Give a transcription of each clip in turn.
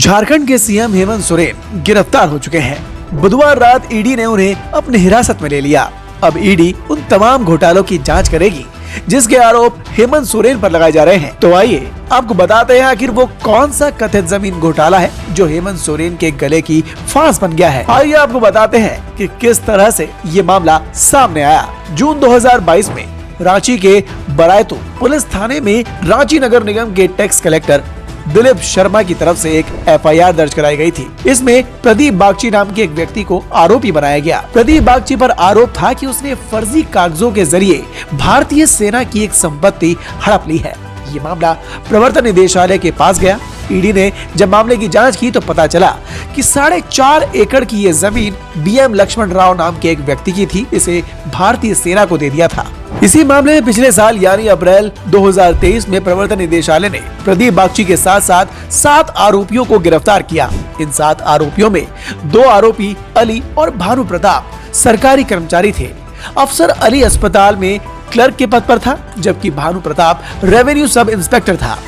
झारखंड के सीएम हेमंत सोरेन गिरफ्तार हो चुके हैं। बुधवार रात ईडी ने उन्हें अपनी हिरासत में ले लिया। अब ईडी उन तमाम घोटालों की जांच करेगी जिसके आरोप हेमंत सोरेन पर लगाए जा रहे हैं। तो आइए आपको बताते हैं आखिर वो कौन सा कथित जमीन घोटाला है जो हेमंत सोरेन के गले की फांस बन गया है। आइए आपको बताते हैं कि किस तरह से ये मामला सामने आया। जून 2022 में रांची के बरायतू पुलिस थाने में रांची नगर निगम के टैक्स कलेक्टर दिलीप शर्मा की तरफ से एक एफआईआर दर्ज कराई गई थी। इसमें प्रदीप बागची नाम के एक व्यक्ति को आरोपी बनाया गया। प्रदीप बागची पर आरोप था कि उसने फर्जी कागजों के जरिए भारतीय सेना की एक संपत्ति हड़प ली है। ये मामला प्रवर्तन निदेशालय के पास गया। ईडी ने जब मामले की जांच की तो पता चला कि 4.5 एकड़ की ये जमीन बीएम लक्ष्मण राव नाम के एक व्यक्ति की थी। इसे भारतीय सेना को दे दिया था। इसी मामले में पिछले साल यानी अप्रैल 2023 में प्रवर्तन निदेशालय ने प्रदीप बागची के साथ साथ 7 आरोपियों को गिरफ्तार किया। इन 7 आरोपियों में 2 आरोपी अली और भानु प्रताप सरकारी कर्मचारी थे। अफसर अली अस्पताल में क्लर्क के पद पर था, जबकि Bhanu Pratap revenue sub inspector था।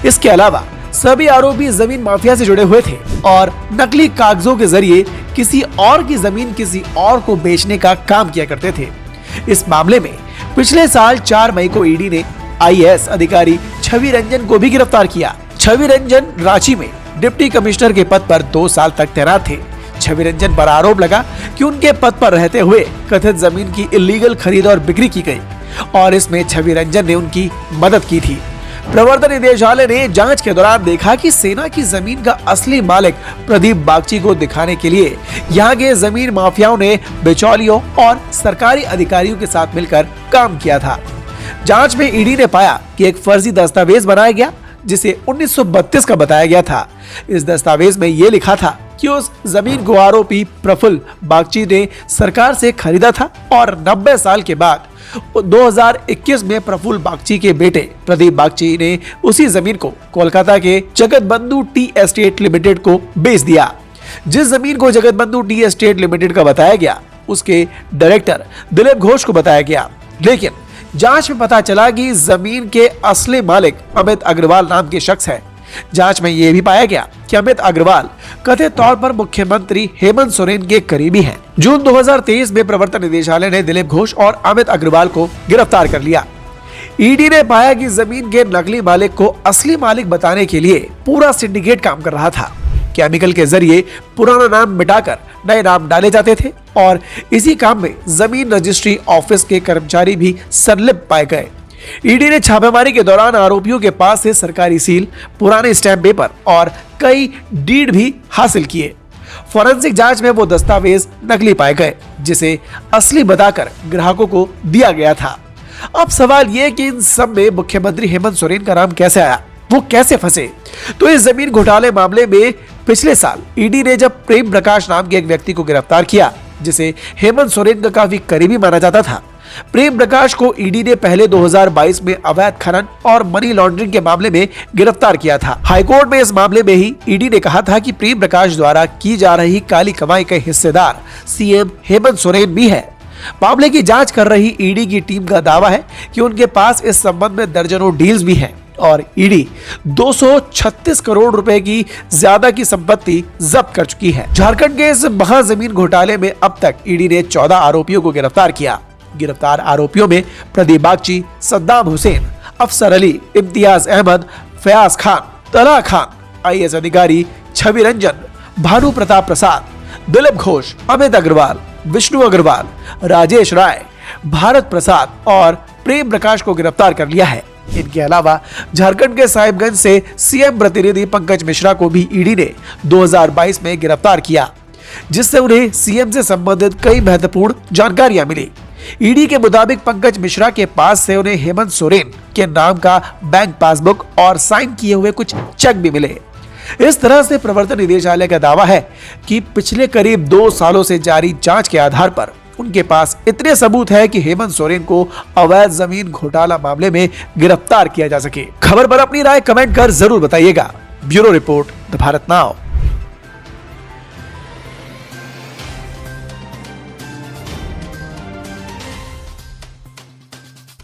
इसके अलावा सभी आरोपी जमीन माफिया से जुड़े हुए थे और नकली कागजों के जरिए किसी और की जमीन किसी और को बेचने का काम किया करते थे। इस मामले में पिछले साल 4 मई को ईडी ने आईएएस अधिकारी छवि रंजन को भी गिरफ्तार किया। छवि रंजन रांची में डिप्टी कमिश्नर के पद पर 2 साल तक तैनात थे। छवि रंजन पर आरोप लगा कि उनके पद पर रहते हुए कथित जमीन की इलीगल खरीद और बिक्री की गई और इसमें छवि रंजन ने उनकी मदद की थी। प्रवर्तन निदेशालय ने जांच के दौरान देखा कि सेना की जमीन का असली मालिक प्रदीप बागची को दिखाने के लिए यहाँ के जमीन माफियाओं ने बिचौलियों और सरकारी अधिकारियों के साथ मिलकर काम किया था। जांच में ईडी ने पाया कि एक फर्जी दस्तावेज बनाया गया जिसे 1932 का बताया गया था। इस दस्तावेज में ये लिखा था कि उस जमीन को आरोपी प्रफुल्ल बागची ने सरकार से खरीदा था और 90 साल के बाद 2021 में प्रफुल्ल बागची के बेटे प्रदीप बागची ने उसी जमीन को कोलकाता के जगतबंधु टी एस्टेट लिमिटेड को बेच दिया। जिस जमीन को जगतबंधु टी एस्टेट लिमिटेड का बताया गया उसके डायरेक्टर दिलीप घोष को बताया गया, लेकिन जांच में पता चला कि जमीन के असली मालिक अमित अग्रवाल नाम के शख्स है। जांच में यह भी पाया गया कि अमित अग्रवाल कथित तौर पर मुख्यमंत्री हेमंत सोरेन के करीबी हैं। जून 2023 में प्रवर्तन निदेशालय ने दिलीप घोष और अमित अग्रवाल को गिरफ्तार कर लिया। ईडी ने पाया कि जमीन के नकली मालिक को असली मालिक बताने के लिए पूरा सिंडिकेट काम कर रहा था। केमिकल के जरिए पुराना नाम मिटाकर नए नाम डाले जाते थे और इसी काम में जमीन रजिस्ट्री ऑफिस के कर्मचारी भी संलिप्त पाए गए। ईडी ने छापेमारी के दौरान आरोपियों के पास से सरकारी सील, पुराने स्टैम्प पेपर और कई डीड भी हासिल किए। फोरेंसिक जांच में वो दस्तावेज नकली पाए गए जिसे असली बताकर ग्राहकों को दिया गया था। अब सवाल ये कि इन सब में मुख्यमंत्री हेमंत सोरेन का नाम कैसे आया, वो कैसे फंसे? तो इस जमीन घोटाले मामले में पिछले साल ईडी ने जब प्रेम प्रकाश नाम के एक व्यक्ति को गिरफ्तार किया जिसे हेमंत सोरेन का काफी करीबी माना जाता था। प्रेम प्रकाश को ईडी ने पहले 2022 में अवैध खनन और मनी लॉन्ड्रिंग के मामले में गिरफ्तार किया था। हाईकोर्ट में इस मामले में ही ईडी ने कहा था कि प्रेम प्रकाश द्वारा की जा रही काली कमाई के हिस्सेदार सीएम हेमंत सोरेन भी है। मामले की जांच कर रही ईडी की टीम का दावा है कि उनके पास इस संबंध में दर्जनों डील्स भी हैं और ईडी 236 करोड़ रुपए की ज्यादा की संपत्ति जब्त कर चुकी है। झारखंड के इस महाजमीन घोटाले में अब तक ईडी ने 14 आरोपियों को गिरफ्तार किया। गिरफ्तार आरोपियों में प्रदीप बागची, सद्दाम हुसैन, अफसर अली, इम्तियाज अहमद, फयाज खान, तला खान, आईएएस अधिकारी छवि रंजन, भानु प्रताप प्रसाद, दिलीप घोष, अमित अग्रवाल, विष्णु अग्रवाल, राजेश राय, भारत प्रसाद और प्रेम प्रकाश को गिरफ्तार कर लिया है। इनके अलावा झारखंड के साहिबगंज से सीएम प्रतिनिधि पंकज मिश्रा को भी ईडी ने 2022 में गिरफ्तार किया, जिससे उन्हें सीएम से संबंधित कई महत्वपूर्ण जानकारियां मिली। ईडी के मुताबिक पंकज मिश्रा के पास से उन्हें हेमंत सोरेन के नाम का बैंक पासबुक और साइन किए हुए कुछ चेक भी मिले। इस तरह से प्रवर्तन निदेशालय का दावा है कि पिछले करीब 2 सालों से जारी जांच के आधार पर उनके पास इतने सबूत है कि हेमंत सोरेन को अवैध जमीन घोटाला मामले में गिरफ्तार किया जा सके। खबर पर अपनी राय कमेंट कर जरूर बताइएगा। Bureau report, the Bharat now.